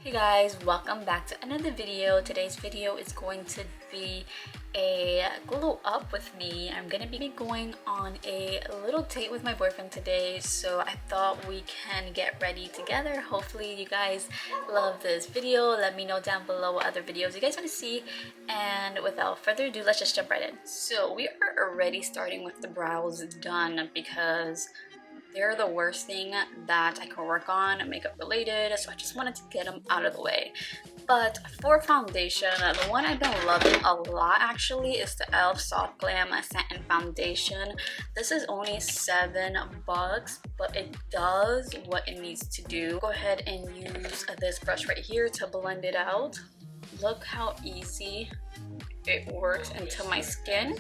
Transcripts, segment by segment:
Hey guys, welcome back to another video. Today's video is going to be a glow up with me. I'm gonna be going on a little date with my boyfriend today, so I thought we can get ready together. Hopefully you guys love this video. Let me know down below what other videos you guys want to see, and without further ado, let's just jump right in. So we are already starting with the brows done because they're the worst thing that I can work on makeup related, so I just wanted to get them out of the way. But for foundation, the one I've been loving a lot actually is the e.l.f. Soft Glam Satin Foundation. This is only $7, but it does what it needs to do. Go ahead and use this brush right here to blend it out. Look how easy it works into my skin.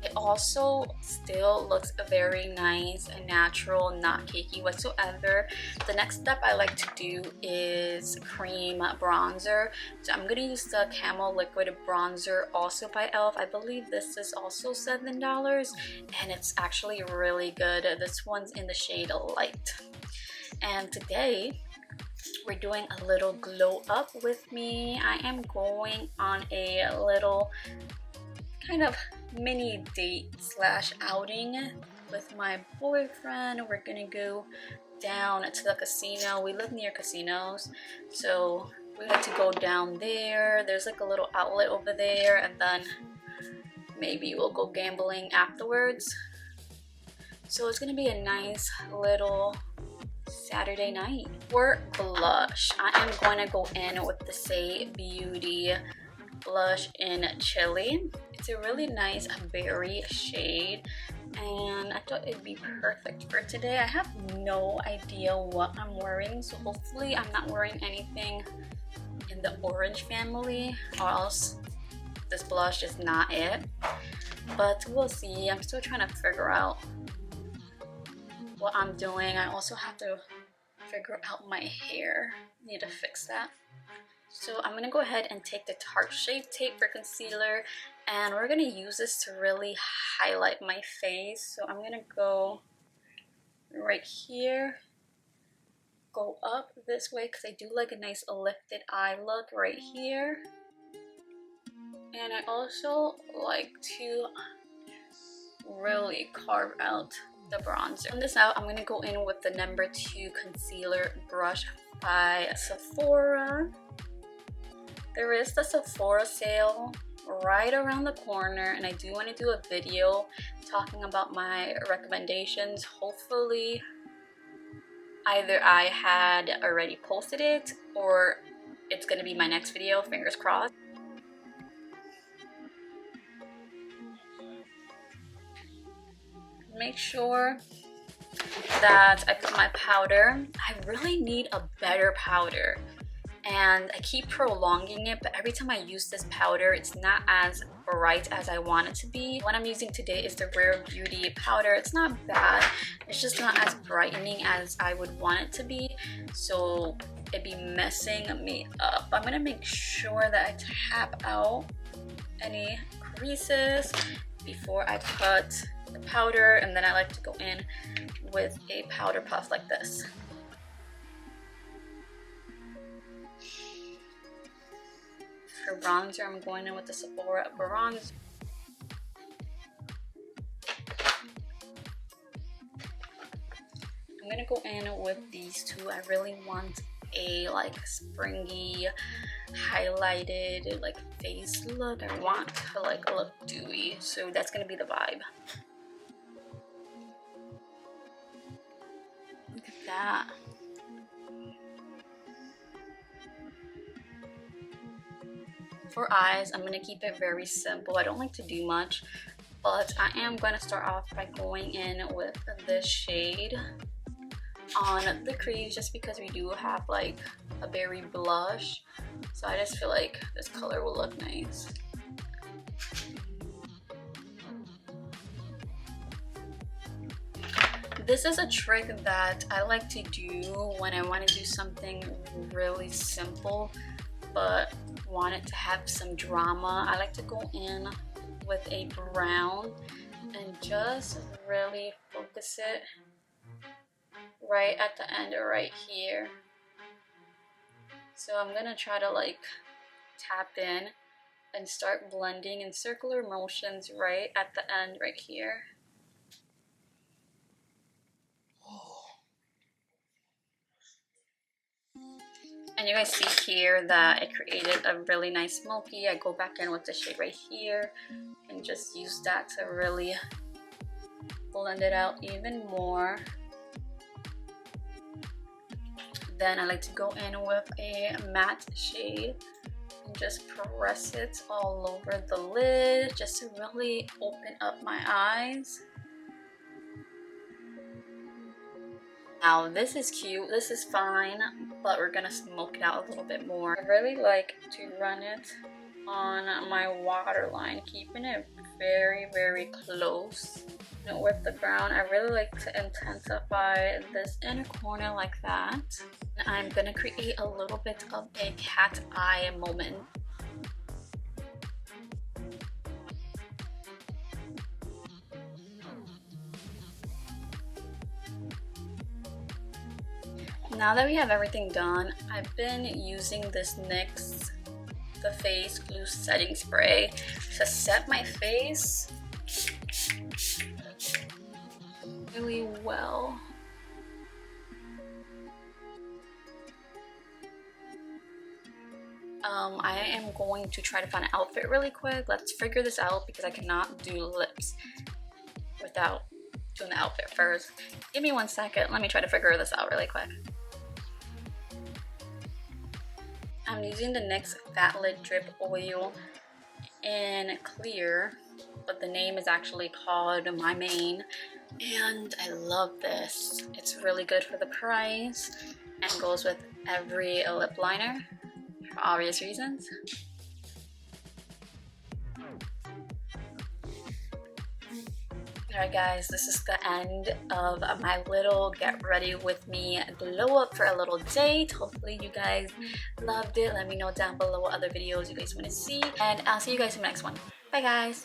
It also still looks very nice and natural, not cakey whatsoever. The next step I like to do is cream bronzer. So I'm gonna use the Camo Liquid Bronzer, also by e.l.f. I believe this is also $7, and it's actually really good. This one's in the shade Light. And today we're doing a little glow up with me. I am going on a little kind of mini date slash outing with my boyfriend. We're gonna go down to the casino. We live near casinos, so we had to go down there. There's like a little outlet over there, and then maybe we'll go gambling afterwards. So it's gonna be a nice little Saturday night. For blush, I am going to go in with the Say Beauty blush in Chili. It's a really nice berry shade, and I thought it'd be perfect for today. I have no idea what I'm wearing, so hopefully I'm not wearing anything in the orange family, or else this blush is not it. But we'll see. I'm still trying to figure out what I'm doing. I also have to figure out my hair. Need to fix that. So I'm going to go ahead and take the Tarte Shape Tape for concealer, and we're going to use this to really highlight my face. So I'm going to go right here, go up this way because I do like a nice lifted eye look right here. And I also like to really carve out the bronzer. On this out, I'm going to go in with the number 2 concealer brush by Sephora. There is the Sephora sale right around the corner, and I do want to do a video talking about my recommendations. Hopefully either I had already posted it or it's going to be my next video, fingers crossed. Make sure that I put my powder. I really need a better powder, and I keep prolonging it, but every time I use this powder, it's not as bright as I want it to be. What I'm using today is the Rare Beauty powder. It's not bad, it's just not as brightening as I would want it to be, so it'd be messing me up. I'm gonna make sure that I tap out any creases before I put the powder, and then I like to go in with a powder puff like this. For bronzer, I'm going in with the Sephora bronzer. I'm gonna go in with these two. I really want a like springy, highlighted like face look. I want to like look dewy, so that's gonna be the vibe. Look at that. For eyes, I'm going to keep it very simple. I don't like to do much, but I am going to start off by going in with this shade on the crease, just because we do have like a berry blush, so I just feel like this color will look nice. This is a trick that I like to do when I want to do something really simple but want it to have some drama. I like to go in with a brown and just really focus it right at the end right here. So I'm gonna try to like tap in and start blending in circular motions right at the end right here. And you guys see here that it created a really nice smoky. I go back in with the shade right here and just use that to really blend it out even more. Then I like to go in with a matte shade and just press it all over the lid just to really open up my eyes. Now this is cute, this is fine, but we're gonna smoke it out a little bit more. I really like to run it on my waterline, keeping it very, very close with the brown. I really like to intensify this inner corner like that. And I'm gonna create a little bit of a cat eye moment. Now that we have everything done, I've been using this NYX The Face Glue Setting Spray to set my face really well. I am going to try to find an outfit really quick. Let's figure this out because I cannot do lips without doing the outfit first. Give me 1 second. Let me try to figure this out really quick. I'm using the NYX Fat Lid Drip Oil in clear, but the name is actually called My Main, and I love this. It's really good for the price and goes with every lip liner for obvious reasons. Alright guys, this is the end of my little get ready with me glow up for a little date. Hopefully you guys loved it. Let me know down below what other videos you guys want to see, and I'll see you guys in the next one. Bye guys!